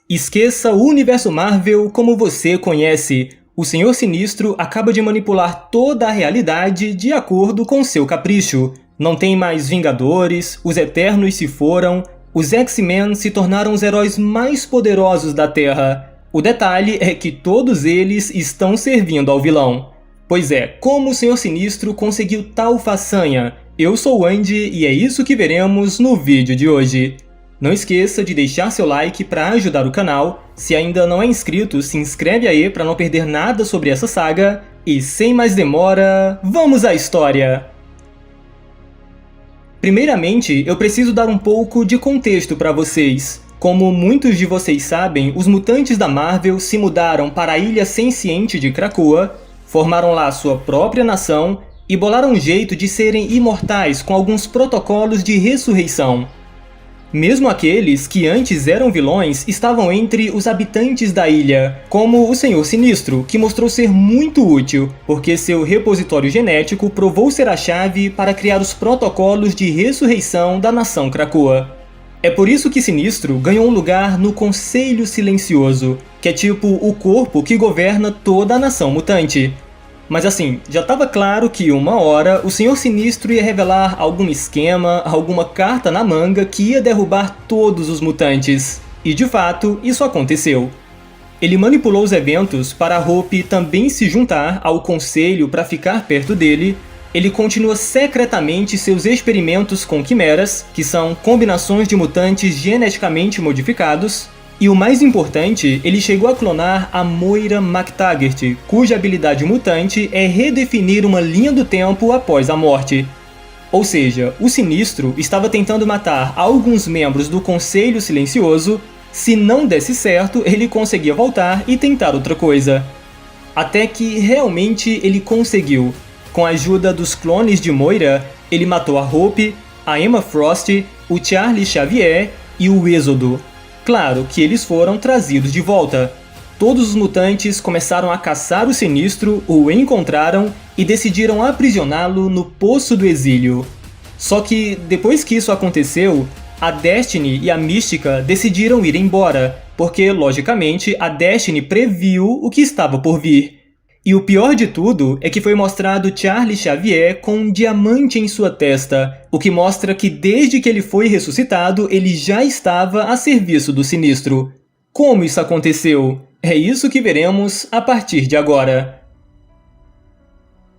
Esqueça o universo Marvel como você conhece. O Senhor Sinistro acaba de manipular toda a realidade de acordo com seu capricho. Não tem mais Vingadores, os Eternos se foram, os X-Men se tornaram os heróis mais poderosos da Terra. O detalhe é que todos eles estão servindo ao vilão. Pois é, como o Senhor Sinistro conseguiu tal façanha? Eu sou o Andy e é isso que veremos no vídeo de hoje. Não esqueça de deixar seu like para ajudar o canal. Se ainda não é inscrito, se inscreve aí para não perder nada sobre essa saga. E sem mais demora, vamos à história! Primeiramente, eu preciso dar um pouco de contexto para vocês. Como muitos de vocês sabem, os mutantes da Marvel se mudaram para a Ilha Senciente de Krakoa, formaram lá sua própria nação e bolaram um jeito de serem imortais com alguns protocolos de ressurreição. Mesmo aqueles que antes eram vilões estavam entre os habitantes da ilha, como o Senhor Sinistro, que mostrou ser muito útil, porque seu repositório genético provou ser a chave para criar os protocolos de ressurreição da nação Krakoa. É por isso que Sinistro ganhou um lugar no Conselho Silencioso, que é tipo o corpo que governa toda a nação mutante. Mas assim, já estava claro que uma hora o Senhor Sinistro ia revelar algum esquema, alguma carta na manga que ia derrubar todos os mutantes. E de fato, isso aconteceu. Ele manipulou os eventos para a Hope também se juntar ao Conselho para ficar perto dele. Ele continua secretamente seus experimentos com quimeras, que são combinações de mutantes geneticamente modificados. E o mais importante, ele chegou a clonar a Moira MacTaggert, cuja habilidade mutante é redefinir uma linha do tempo após a morte. Ou seja, o Sinistro estava tentando matar alguns membros do Conselho Silencioso. Se não desse certo, ele conseguia voltar e tentar outra coisa. Até que realmente ele conseguiu. Com a ajuda dos clones de Moira, ele matou a Hope, a Emma Frost, o Charles Xavier e o Êxodo. Claro que eles foram trazidos de volta. Todos os mutantes começaram a caçar o Sinistro, o encontraram e decidiram aprisioná-lo no Poço do Exílio. Só que, depois que isso aconteceu, a Destiny e a Mística decidiram ir embora, porque, logicamente, a Destiny previu o que estava por vir. E o pior de tudo é que foi mostrado Charles Xavier com um diamante em sua testa, o que mostra que desde que ele foi ressuscitado, ele já estava a serviço do Sinistro. Como isso aconteceu? É isso que veremos a partir de agora.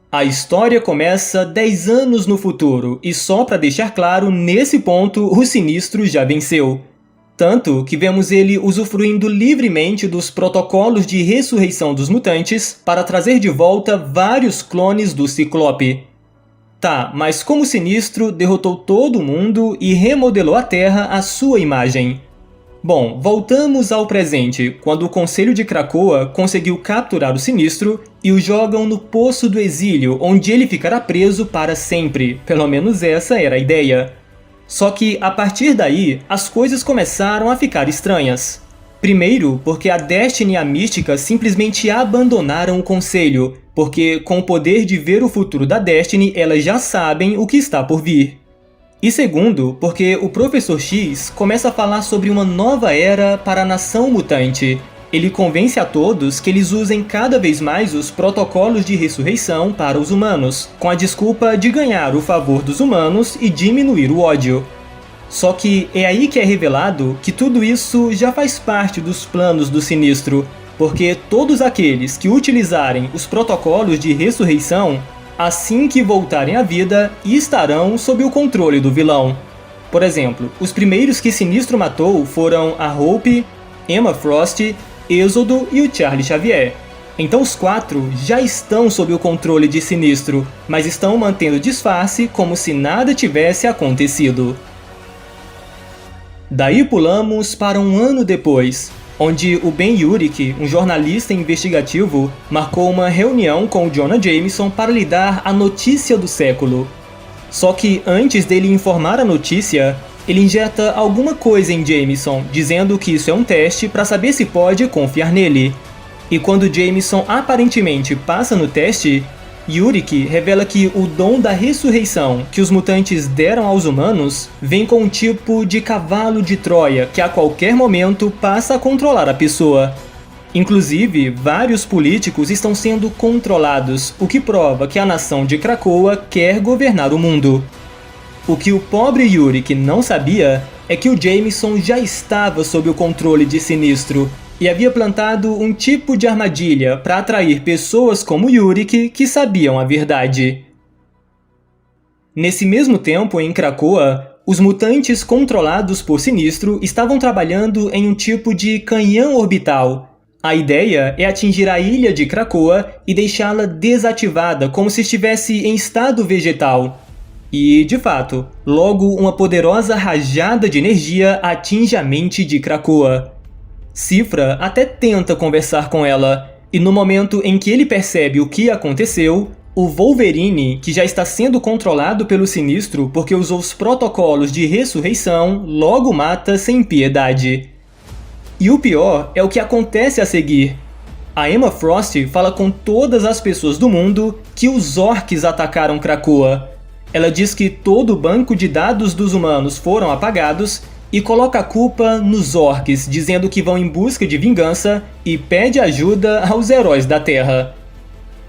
A história começa 10 anos no futuro, e só para deixar claro, nesse ponto o Sinistro já venceu. Tanto que vemos ele usufruindo livremente dos protocolos de ressurreição dos mutantes para trazer de volta vários clones do Ciclope. Tá, mas como o Sinistro derrotou todo mundo e remodelou a Terra à sua imagem? Bom, voltamos ao presente, quando o Conselho de Krakoa conseguiu capturar o Sinistro e o jogam no Poço do Exílio, onde ele ficará preso para sempre. Pelo menos essa era a ideia. Só que, a partir daí, as coisas começaram a ficar estranhas. Primeiro, porque a Destiny e a Mística simplesmente abandonaram o Conselho, porque com o poder de ver o futuro da Destiny, elas já sabem o que está por vir. E segundo, porque o Professor X começa a falar sobre uma nova era para a nação mutante. Ele convence a todos que eles usem cada vez mais os protocolos de ressurreição para os humanos, com a desculpa de ganhar o favor dos humanos e diminuir o ódio. Só que é aí que é revelado que tudo isso já faz parte dos planos do Sinistro, porque todos aqueles que utilizarem os protocolos de ressurreição, assim que voltarem à vida, estarão sob o controle do vilão. Por exemplo, os primeiros que Sinistro matou foram a Hope, Emma Frost, Êxodo e o Charles Xavier. Então os quatro já estão sob o controle de Sinistro, mas estão mantendo disfarce como se nada tivesse acontecido. Daí pulamos para um ano depois, onde o Ben Urich, um jornalista investigativo, marcou uma reunião com o Jonah Jameson para lhe dar a notícia do século. Só que antes dele informar a notícia, ele injeta alguma coisa em Jameson, dizendo que isso é um teste para saber se pode confiar nele. E quando Jameson aparentemente passa no teste, Yurik revela que o dom da ressurreição que os mutantes deram aos humanos vem com um tipo de cavalo de Troia que a qualquer momento passa a controlar a pessoa. Inclusive, vários políticos estão sendo controlados, o que prova que a nação de Krakoa quer governar o mundo. O que o pobre Yurik não sabia é que o Jameson já estava sob o controle de Sinistro e havia plantado um tipo de armadilha para atrair pessoas como Yurik que sabiam a verdade. Nesse mesmo tempo, em Krakoa, os mutantes controlados por Sinistro estavam trabalhando em um tipo de canhão orbital. A ideia é atingir a ilha de Krakoa e deixá-la desativada como se estivesse em estado vegetal. E, de fato, logo uma poderosa rajada de energia atinge a mente de Krakoa. Cifra até tenta conversar com ela, e no momento em que ele percebe o que aconteceu, o Wolverine, que já está sendo controlado pelo Sinistro porque usou os protocolos de ressurreição, logo mata sem piedade. E o pior é o que acontece a seguir. A Emma Frost fala com todas as pessoas do mundo que os orcs atacaram Krakoa. Ela diz que todo o banco de dados dos humanos foram apagados e coloca a culpa nos orcs, dizendo que vão em busca de vingança e pede ajuda aos heróis da Terra.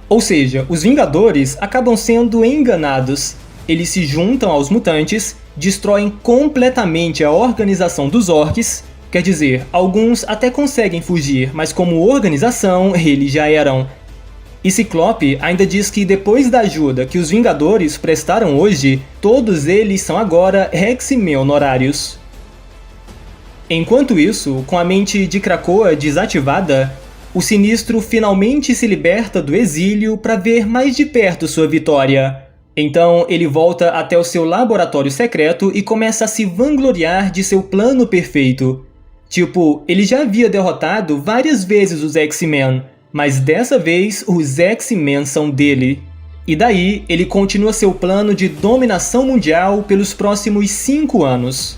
Ou seja, os Vingadores acabam sendo enganados. Eles se juntam aos mutantes, destroem completamente a organização dos orcs, quer dizer, alguns até conseguem fugir, mas como organização, eles já eram. E Ciclope ainda diz que depois da ajuda que os Vingadores prestaram hoje, todos eles são agora X-Men honorários. Enquanto isso, com a mente de Krakoa desativada, o Sinistro finalmente se liberta do exílio para ver mais de perto sua vitória. Então ele volta até o seu laboratório secreto e começa a se vangloriar de seu plano perfeito. Tipo, ele já havia derrotado várias vezes os X-Men, mas dessa vez os X-Men são dele. E daí ele continua seu plano de dominação mundial pelos próximos 5 anos.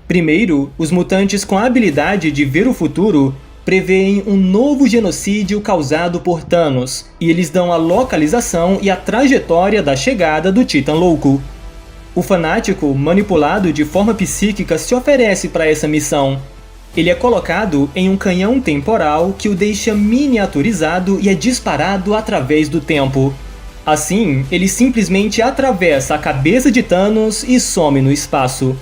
Primeiro, os mutantes com a habilidade de ver o futuro preveem um novo genocídio causado por Thanos, e eles dão a localização e a trajetória da chegada do Titã Louco. O fanático, manipulado de forma psíquica, se oferece para essa missão. Ele é colocado em um canhão temporal que o deixa miniaturizado e é disparado através do tempo. Assim, ele simplesmente atravessa a cabeça de Thanos e some no espaço.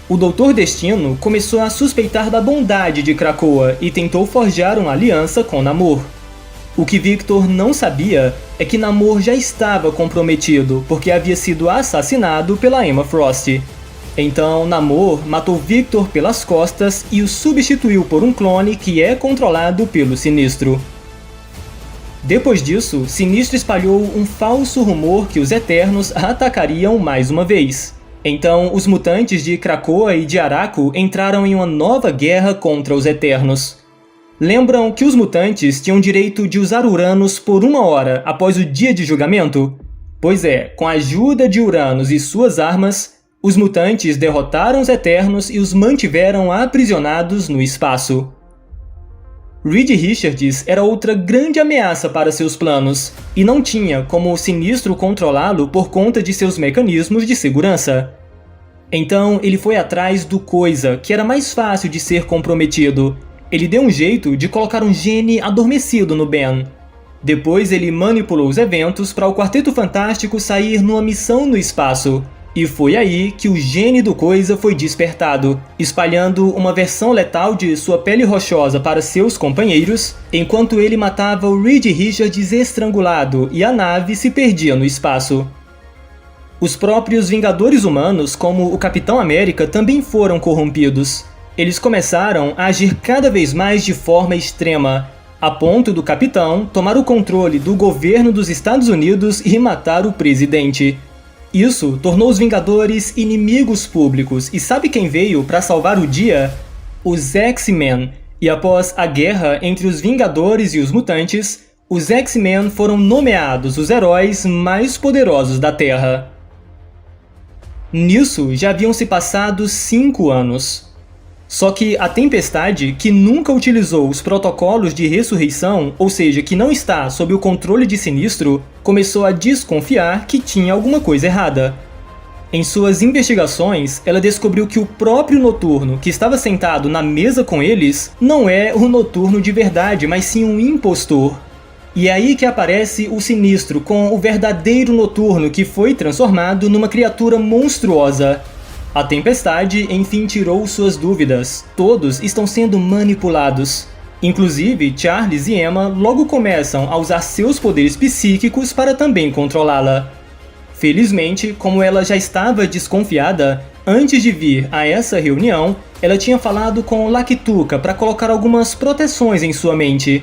O Doutor Destino começou a suspeitar da bondade de Krakoa e tentou forjar uma aliança com Namor. O que Victor não sabia é que Namor já estava comprometido porque havia sido assassinado pela Emma Frost. Então Namor matou Victor pelas costas e o substituiu por um clone que é controlado pelo Sinistro. Depois disso, Sinistro espalhou um falso rumor que os Eternos atacariam mais uma vez. Então, os mutantes de Krakoa e de Arakko entraram em uma nova guerra contra os Eternos. Lembram que os mutantes tinham direito de usar Uranus por 1 hora após o dia de julgamento? Pois é, com a ajuda de Uranus e suas armas, os mutantes derrotaram os Eternos e os mantiveram aprisionados no espaço. Reed Richards era outra grande ameaça para seus planos, e não tinha como o Sinistro controlá-lo por conta de seus mecanismos de segurança. Então ele foi atrás do Coisa, que era mais fácil de ser comprometido. Ele deu um jeito de colocar um gene adormecido no Ben. Depois ele manipulou os eventos para o Quarteto Fantástico sair numa missão no espaço. E foi aí que o gene do Coisa foi despertado, espalhando uma versão letal de sua pele rochosa para seus companheiros, enquanto ele matava o Reed Richards estrangulado e a nave se perdia no espaço. Os próprios Vingadores humanos, como o Capitão América, também foram corrompidos. Eles começaram a agir cada vez mais de forma extrema, a ponto do Capitão tomar o controle do governo dos Estados Unidos e matar o presidente. Isso tornou os Vingadores inimigos públicos, e sabe quem veio para salvar o dia? Os X-Men. E após a guerra entre os Vingadores e os mutantes, os X-Men foram nomeados os heróis mais poderosos da Terra. Nisso já haviam se passado 5 anos. Só que a Tempestade, que nunca utilizou os protocolos de ressurreição, ou seja, que não está sob o controle de Sinistro, começou a desconfiar que tinha alguma coisa errada. Em suas investigações, ela descobriu que o próprio Noturno, que estava sentado na mesa com eles, não é o Noturno de verdade, mas sim um impostor. E é aí que aparece o Sinistro com o verdadeiro Noturno que foi transformado numa criatura monstruosa. A Tempestade enfim tirou suas dúvidas. Todos estão sendo manipulados. Inclusive, Charles e Emma logo começam a usar seus poderes psíquicos para também controlá-la. Felizmente, como ela já estava desconfiada, antes de vir a essa reunião, ela tinha falado com Lakituka para colocar algumas proteções em sua mente.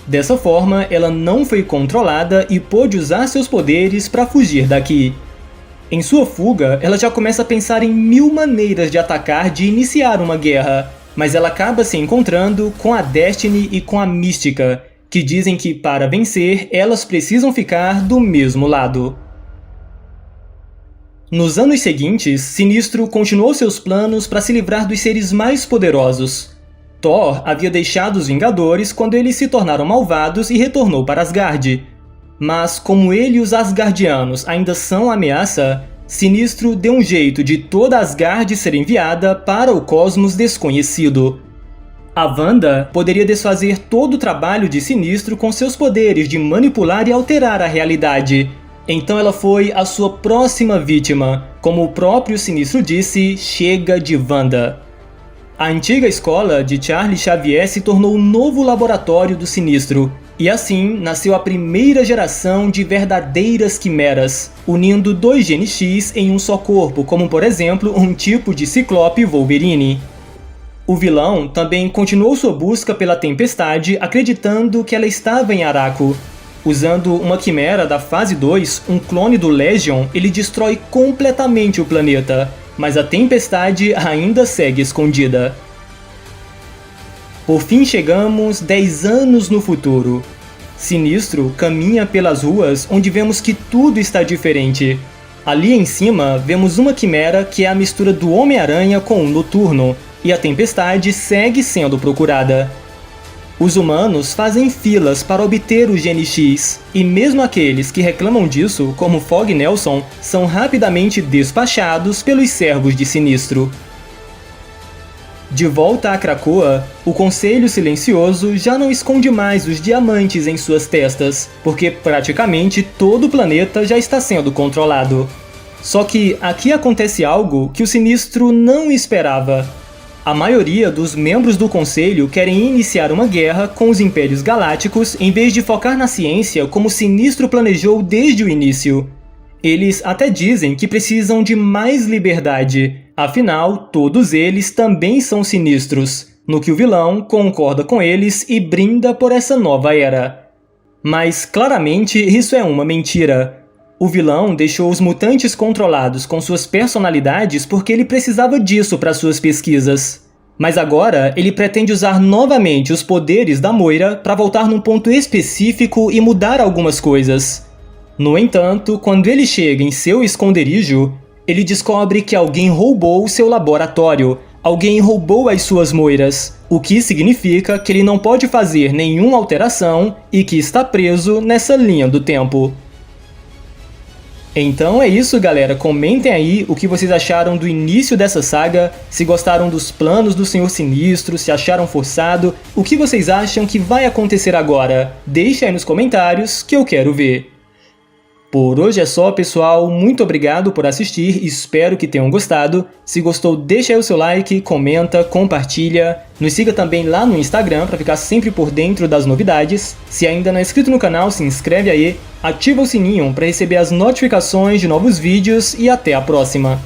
Dessa forma, ela não foi controlada e pôde usar seus poderes para fugir daqui. Em sua fuga, ela já começa a pensar em 1000 maneiras de atacar, de iniciar uma guerra, mas ela acaba se encontrando com a Destiny e com a Mística, que dizem que para vencer, elas precisam ficar do mesmo lado. Nos anos seguintes, Sinistro continuou seus planos para se livrar dos seres mais poderosos. Thor havia deixado os Vingadores quando eles se tornaram malvados e retornou para Asgard. Mas como ele e os Asgardianos ainda são ameaça, Sinistro deu um jeito de toda Asgard ser enviada para o cosmos desconhecido. A Wanda poderia desfazer todo o trabalho de Sinistro com seus poderes de manipular e alterar a realidade. Então ela foi a sua próxima vítima. Como o próprio Sinistro disse, chega de Wanda. A antiga escola de Charles Xavier se tornou o novo laboratório do Sinistro. E assim nasceu a primeira geração de verdadeiras quimeras, unindo 2 genes X em um só corpo, como por exemplo um tipo de Ciclope Wolverine. O vilão também continuou sua busca pela Tempestade, acreditando que ela estava em Araco. Usando uma quimera da fase 2, um clone do Legion, ele destrói completamente o planeta, mas a Tempestade ainda segue escondida. Por fim chegamos 10 anos no futuro. Sinistro caminha pelas ruas onde vemos que tudo está diferente. Ali em cima vemos uma quimera que é a mistura do Homem-Aranha com o Noturno, e a Tempestade segue sendo procurada. Os humanos fazem filas para obter o Gene X, e mesmo aqueles que reclamam disso, como Fog Nelson, são rapidamente despachados pelos servos de Sinistro. De volta a Krakoa, o Conselho Silencioso já não esconde mais os diamantes em suas testas, porque praticamente todo o planeta já está sendo controlado. Só que aqui acontece algo que o Sinistro não esperava. A maioria dos membros do Conselho querem iniciar uma guerra com os Impérios Galácticos em vez de focar na ciência como o Sinistro planejou desde o início. Eles até dizem que precisam de mais liberdade, afinal, todos eles também são sinistros, no que o vilão concorda com eles e brinda por essa nova era. Mas claramente isso é uma mentira. O vilão deixou os mutantes controlados com suas personalidades porque ele precisava disso para suas pesquisas. Mas agora ele pretende usar novamente os poderes da Moira para voltar num ponto específico e mudar algumas coisas. No entanto, quando ele chega em seu esconderijo, ele descobre que alguém roubou seu laboratório, alguém roubou as suas Moiras, o que significa que ele não pode fazer nenhuma alteração e que está preso nessa linha do tempo. Então é isso, galera, comentem aí o que vocês acharam do início dessa saga, se gostaram dos planos do Senhor Sinistro, se acharam forçado, o que vocês acham que vai acontecer agora? Deixe aí nos comentários que eu quero ver. Por hoje é só, pessoal, muito obrigado por assistir, espero que tenham gostado. Se gostou, deixa aí o seu like, comenta, compartilha. Nos siga também lá no Instagram para ficar sempre por dentro das novidades. Se ainda não é inscrito no canal, se inscreve aí, ativa o sininho para receber as notificações de novos vídeos e até a próxima!